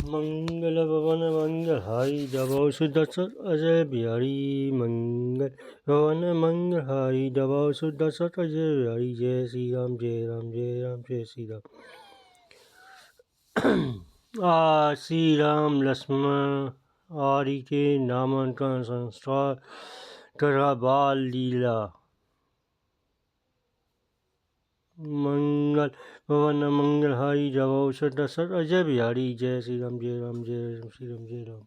मंगल भवन मंगल हारी दबाओ सुदर्शन अजय बिहारी मंगल भवन मंगल हारी दबाओ सुदर्शन अजय बिहारी। जय श्री राम जय राम जय राम जय श्री राम। श्री राम लक्ष्मण आदि के नामांकन संस्कार तथा बाल लीला। मंगल भवन मंगल हारी दबाओ सुदर्शन अजय बिहारी। जय श्री राम जय राम जय श्री राम जय राम।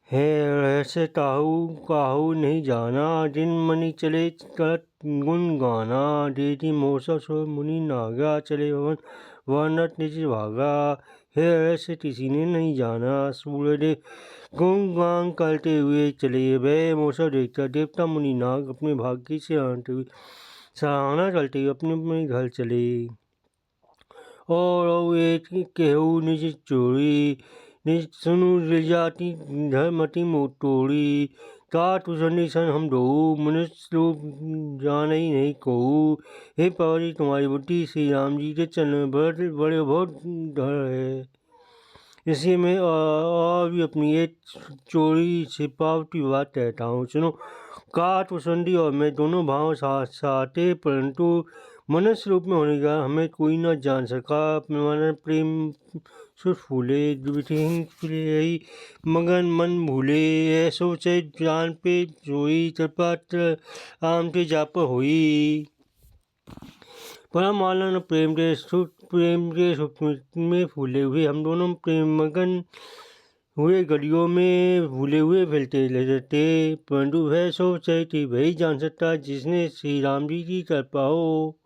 है रहस्य ताहू काहू नहीं जाना, दिन मणि चले करत गुण गाना। देती मोसा सो मुनि नागा, चले भवन वर्णत निज भागा। है रहस्य किसी ने नहीं जाना, सूर्यदेव गुणगान करते हुए चले। वह मोसा देखता देवता मुनि नाग अपने भाग्य से आते हुए सराहना करते हुए अपने अपने घर चले। और एक केहू निज चोरी निज सुनु जाति धर्मति मोटोरी। तात उसने सन हम दो मनुष्य रूप जान ही नहीं कहू। हे पवरी तुम्हारी बुद्धि श्री राम जी के चरण में बड़े बहुत धर है। इसी में और भी अपनी एक चोरी छिपावटी बात कहता हूँ सुनो। काट वसंती और मैं दोनों भाव साथ साथे, परंतु मनुष्य रूप में होने का हमें कोई न जान सका। प्रेम सुर फूले यही मगन मन भूले। ऐसो से जान पे जोई त्रिपात आम के जाप हुई। परम आनंद प्रेम के सुख में फूले हुए हम दोनों प्रेम मगन हुए गलियों में भूले हुए फिरते रहते। परंतु वह सो थी वही जान सकता जिसने श्री राम जी की कृपा हो।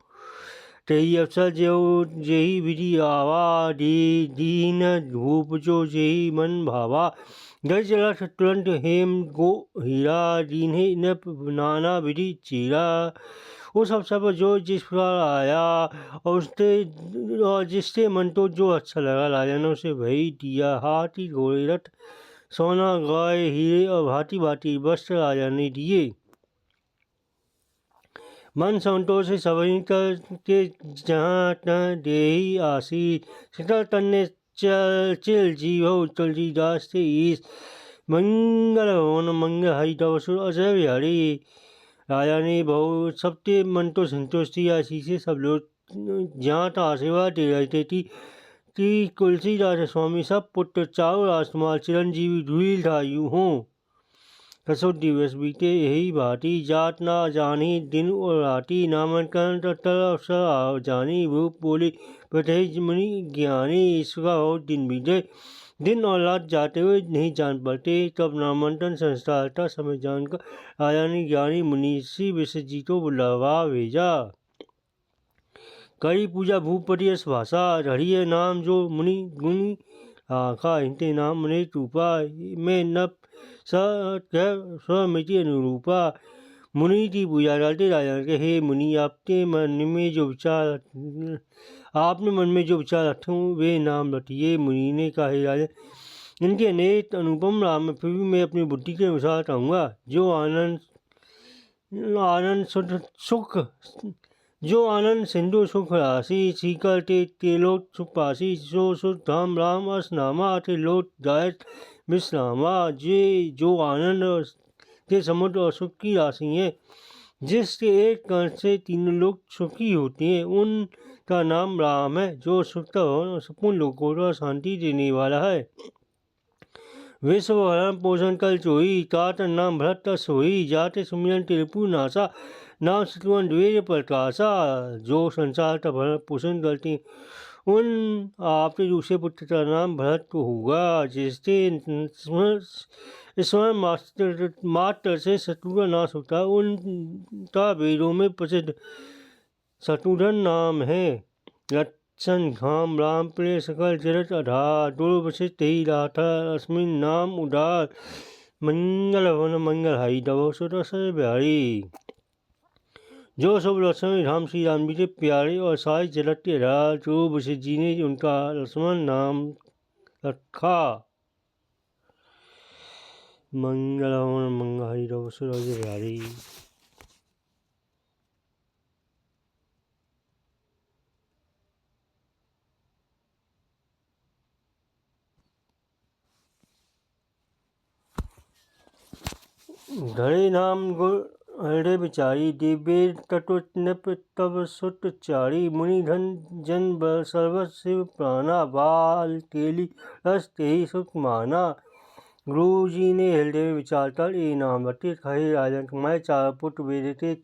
तही अवसर जो जेही विधि आवा, दीन धूप जो जेही मन भावा। घर चला तुरंत हेम गो हीरा, दीन्हे नप नाना विधि चीरा। उस अवसर पर जो जिस प्रकार आया और जिससे मन तो जो अच्छा लगा, राजा ने उसे वही दिया। हाथी घोड़े रथ सोना गाय हीरे और भांति भांति वस्त्र राजा ने दिए। मन संतोष से सभी करके जहाँ तहाँ देही आशीष। शीतल तन ने चिल जीव तुलसीदास से ईश। मंगल भवन मंगल हरि दवसुर अजय बिहारी। राजा ने बहुत सबके मन तो संतोष थी। आशीष से सब लोग जहाँ तहाँ आशीर्वाद दे रहते थी कि तुलसीदास स्वामी सब पुत्र चारों राजकुमार चिरंजीवी धूल धायु हों। कसो दिवस बीते यही भांति, जात ना जानी दिन और राती। नामांकन अवसर जानी भूप बोली प्रथे मुनि ज्ञानी। इसका हो दिन बीते दिन और रात जाते हुए नहीं जान पाते। तब नामांकन संस्कार था समय जानकर राजा ने ज्ञानी मुनि सी विश्वजी को बुलावा भेजा। करी पूजा भूपति भाषा, हरिय नाम जो मुनि गुणी आखा। हिंते नाम मने टूपा में नप स्वमिति अनुरूपा। मुनि की पूजा डालते राजा के हे मुनि आपके मन में जो विचार आपने मन में जो विचार रखे वे नाम रटिए। मुनि ने कहा हे राजा इनके अनेक अनुपम नाम फिर भी मैं अपनी बुद्धि के अनुसार कहूँगा। जो आनंद सुख जो आनंद सिंधु सुख राशि। सीकर तेलोक सुपासी। जो सुख धाम राम असनामा लोक गायत विश्रामा। जो आनंद के समुद्र और सुख की राशि है, जिसके एक कण से तीनों लोग सुखी होते हैं, उनका नाम राम है। जो सुख का और संपूर्ण लोगों को शांति देने वाला है। विश्व भरण पोषण कल चोई, तात नाम भरत सोई। जाते सुमिरन त्रिपुर नासा, नाम सतुवन द्वेर प्रकाशा। जो संसार का भरण पोषण करते हैं, उन आपके दूसरे पुत्र का नाम भरत को होगा। जिससे स्वयं मात्र से शत्रु नाश होता, उनका वेदों में प्रसिद्ध शत्रुधन नाम है। लक्षण घाम राम प्रिय सकल जगत आधार। दुर्वशिष्ठ ही राठा अस्मिन नाम उदार। मंगल भवन मंगल हाई दबो सुदर्शन बिहारी। जो सब लक्ष्मण राम श्री राम जी के प्यारे और सारे जगत के आधार, जो वशिष्ठ जी ने उनका लक्ष्मण नाम रखा। मंगल भवन मंगल हाई दबो सुदर्शन बिहारी। धरे नाम गुण हृदय विचारी, दिव्य तत्व नृप तव सुत चारी, मुनि धन जन सर्वस्व प्राणा, बाल केली रस तेहि सुख माना। गुरु जी ने हृदय में विचार कर ये नाम रटे, कहे राजन तुम्हारे चार पुत्र वेद के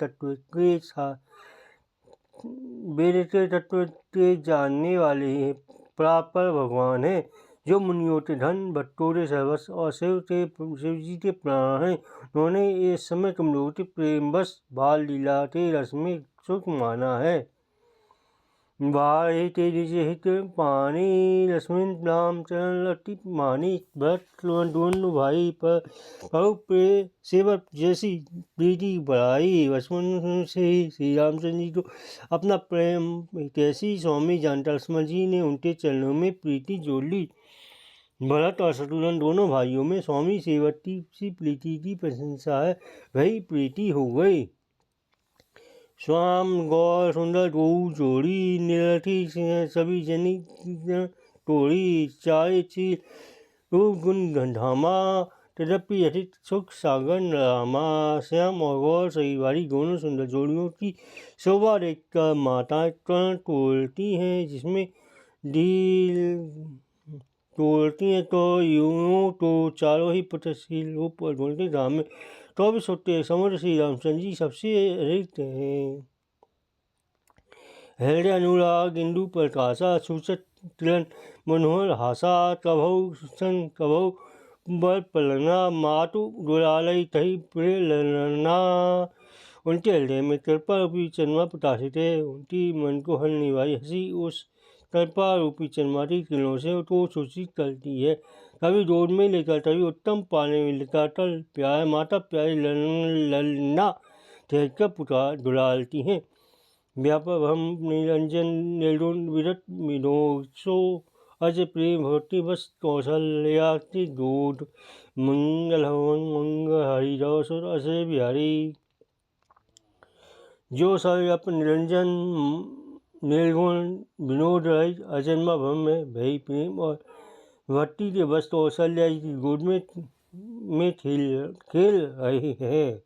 तत्व के जानने वाले हैं, परापर भगवान है, जो मुनियों के धन भट्टों के सर्वस्व और शिव जी के प्राण हैं। उन्होंने इस समय तुम लोगों के प्रेम बस बाल लीला के रस में सुख माना है। बाहे तेज हित पानी, लक्ष्मण नाम चरण लति मानी, भरत दोनों भाई पर प्रिय सेवक जैसी प्रीति बढ़ाई। लक्ष्मण से ही श्री रामचंद्र जी को अपना प्रेम कैसी स्वामी जानता, लक्ष्मण जी ने उनके चरणों में प्रीति जोड़ ली। भरत और शत्रुघ्न दोनों भाइयों में स्वामी सेवक की प्रीति की प्रशंसा है, वही प्रीति हो गई। श्याम गौर सुंदर गौ जोड़ी, निरथी सभी जनी तोड़ी, चारे चीर रूप गुण धामा, तदपि अधिक सुख सागर रामा। श्याम और गौर सही वाली दोनों सुंदर जोड़ियों की शोभा देखकर माताएं कर्ण तोड़ती हैं, जिसमें डील तोड़ती हैं तो यूं तो चारों ही पुत्रशील रूप और गुण के धाम में 24 होते हैं। समुद्र श्री रामचंद्र जी सबसे अधिक हैं। हृदय अनुराग इंदु प्रकाशा, सूचत तिलन मनोहर हासा, कभौ सन कभौ बर पलना, मातु दुलालई तही प्रिय ललना। उनके हृदय में कृपा रूपी चंद्रमा प्रकाशित है, उनकी मन को हरने वाली हंसी उस कृपा रूपी चंद्रमा की किरणों से तो सूचित करती है। कभी दूध में लेकर कभी उत्तम पानी में लेकर तल प्यारे माता प्यारी ललना ठहरकर पुकार दुलालती हैं। व्यापक हम निरंजन निर्गुण विरत विनोसो, अज प्रेम भक्ति बस कौशल्या की दूध, मंगल हवन मंगल हरि सुर असे बिहारी। जो सर्वव्यापक निरंजन निर्गुण विनोद रहित अजन्मा भ्रम में भय प्रेम और भक्ति के बस कौशल्या की गोद में खेल रहे हैं।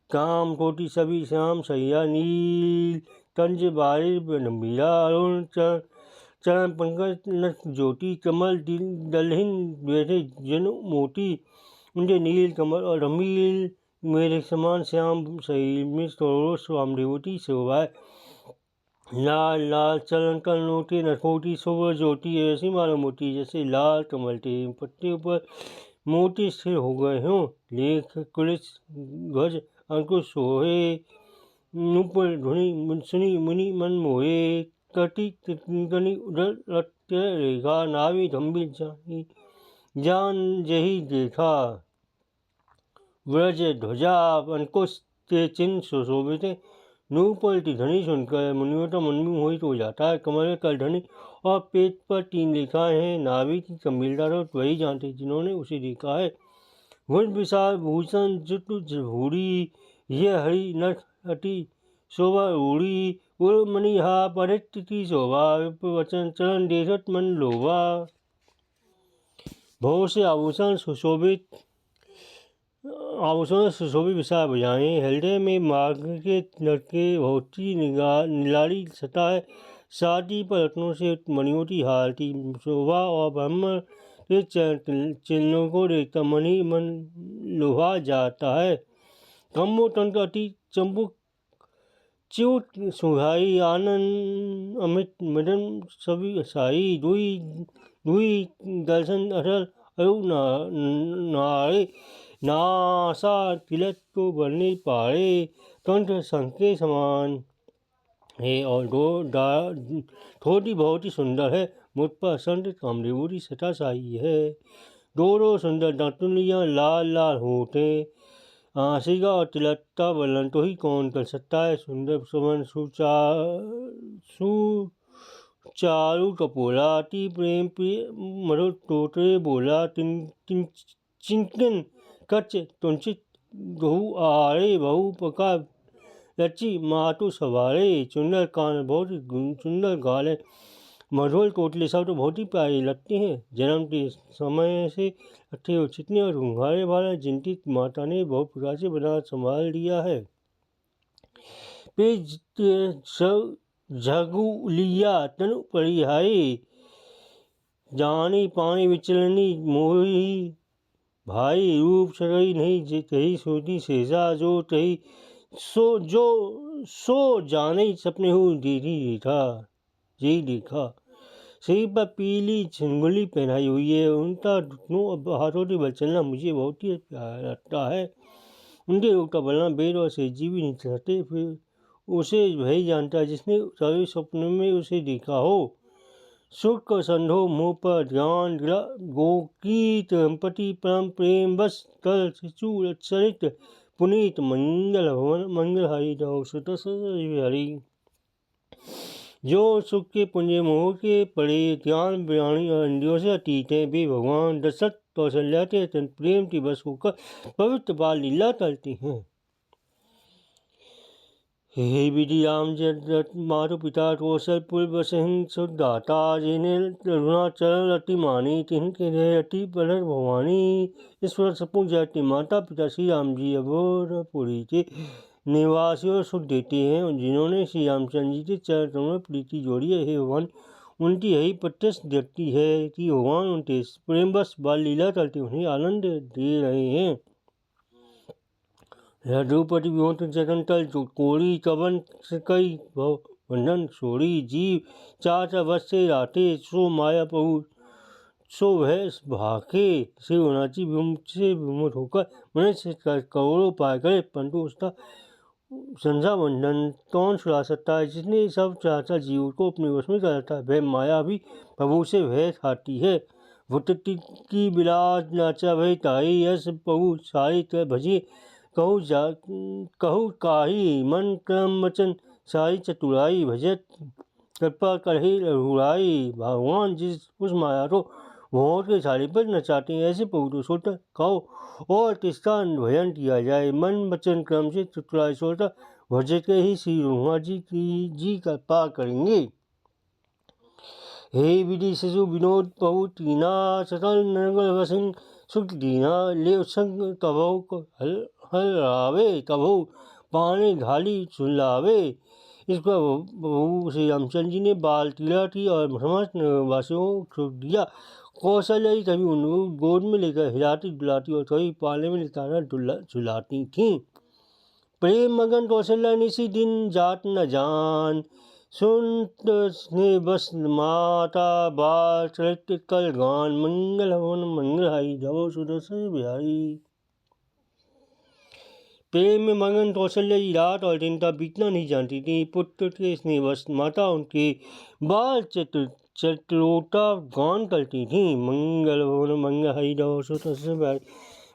काम कोटि सभी श्याम सैया नील, तंज बारिश गंभीरा अरुण चरण पंकज नख ज्योति, कमल दलहीन बैठे जन मोती, उनके नील कमल और रमील मेरे समान श्याम शरीर में करोड़ों स्वामदेवती शोभाए। लाल लाल चरण कलनोटी नखोटी शुभ ज्योति, ऐसी मानो मोती जैसे लाल कमल के पत्ते पर मोती स्थिर हो गए हों। लेख कुलिस ध्वज अंकुश सोहे, नुपुर धुनि सुनी मुनि मन मोहे, कटी कनि उदर रत्य रेखा, नाभि गंभीर जान जही देखा। व्रज ध्वजा अंकुश के चिन्ह सुशोभित, नूपुर की ध्वनि सुनकर मुनियों का मन भी मोहित हो जाता है। कमल का ध्वनि और पेट पर 3 रेखाएं हैं, नाभि की गंभीरता तो वही जानते जिन्होंने उसे देखा है। भुज विशाल भूषण भूरी, यह हरि नख अति शोभा रूढ़ी, उर्मणि हा परित की शोभा, वचन चरण देशत मन लोभा। बहुत से आभूषण सुशोभित विशाल भुजाएं, हृदय में मार्ग के लड़के बहुत ही निराली सता है, शादी पर रत्नों से मणियों की हारती शोभा और ब्रह्म के चिन्हों को देखकर मन ही मन लुभा जाता है। कम्बो तंत्र अति चंबुक च्युत सुहाई, आनंद अमित मदन सभी साई, दुई दर्शन अटल अरु नारे, नासा तिलक को बरने पारे, तंत्र शंख के समान है और थोड़ी बहुत ही सुंदर है, मुझ पर संत कामदेव की सता साई है। दोनों सुंदर दांतुलियाँ लाल लाल होते, आशिका और तिलकता वर्णन तो ही कौन कर सकता है। सुंदर सुमन सुचारु कपोला, अति प्रेम प्रिय मधुर तोतरे बोला, चिंतन कच्च तुंचित गहु आरे, बहु प्रकार रची मातु सवारे। सुंदर कान बहुत सुंदर गाल है, मधुर तोतले सब तो बहुत ही प्यारे लगते हैं। जन्म के समय से अच्छे और चिकने और घुंघराले वाला जिनकी माता ने बहुत प्रकार से बना संभाल दिया है। पे झगुलिया तनु परिहाए जानी पानी विचलनी मोही भाई रूप सरई नहीं तही सोती शेषा जो तही सो जाने सपने हो दीदी था जी देखा। सिर पर पीली झुंगली पहनाई हुई है। उनका घुटनों हाथों से बल चलना मुझे बहुत ही प्यारा लगता है। उनके रूप का बलना वेद और सेजी भी नहीं चाहते। फिर उसे वही जानता है जिसने सारे सपनों में उसे देखा हो। सुख संधो मुँह पर ध्यान गोकी दंपति परम प्रेम बस तल शिशु चरित पुनीत मंगल भवन मंगल हरि हरि। जो सुख के पुंजे मोह के पड़े ज्ञान बयानी और इंद्रियों से अतीत है, वे भगवान दशरथ कौशल्या के प्रेम की बस होकर पवित्र बाल लीला करते हैं। हे विधि राम मातु पिता कौशलपुर बसहिं सुदाता जिन्हें अरुणाचल अति मानी तिनके अति बलर भवानी। ईश्वर सपू जाति माता पिता श्री राम जी अबोधपुरी के निवासियों सुख देते हैं। जिन्होंने श्री रामचंद्र जी के चरणों में प्रीति जोड़ी है, हे भगवान उनकी यही प्रत्यक्ष व्यक्ति है कि भगवान उनके प्रेम बस बाल लीला करते उन्हें आनंद दे रहे हैं। द्रौपदी विहोत जगंतल कोड़ी कवन कई बंधन छोड़ी जीव चाचा बस से राते सो माया प्रभु सो वह भाके से उनाची से विमुख होकर मनुष्य करोड़ों पाए करे, परंतु उसका संसार बंधन कौन छुड़ा सकता है। जिसने सब चाचा जीव को अपने वश में करता है, वह माया भी प्रभु से वह खाती है। भुट्टी की बिलास नाचा वह ताई यश प्रभु सारी कर भजे कहु काही मन क्रम वचन सारी चतुराई भजत कृपा करही रघुराई। भगवान जिस उस माया को भोर के छाले पर नचाते हैं, ऐसे प्रभु तो सोता कहो और किसका भजन किया जाए। मन वचन क्रम से चतुराई सोता भजत के ही श्री रघुनाथ जी कृपा करेंगे। हे विधि शिशु विनोद प्रभु तीना सकल नरगल वसिंह सुख दीना ले संग कभो हरावे कभो पानी घाली सुलावे। इस पर प्रभु श्री रामचंद्र जी ने बाल तिला की और समस्त वासियों को दिया। कौशल्या ही कभी उनको गोद में लेकर हिलाती डुलाती और कभी पाले में लेकर झुलाती थी। प्रेम मगन कौशल्या निसी दिन जात न जान सुनत स्नेह बस माता बाल चरित कल गान मंगल हवन मंगल हाई जब सुदर्शन बिहारी। प्रेम में मगन कौशल्या जी रात और दिन का बीतना नहीं जानती थी। पुत्र के स्नेह बस माता उनके बाल चतुरोता गान करती थी। मंगल भवन मंगल हरि जब सुदर्शन बिहारी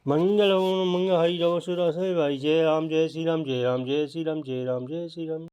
मंगल भवन मंगल हरि जब सुदर्शन बिहारी। जय राम जय श्री राम जय राम जय श्री राम जय राम जय श्री राम।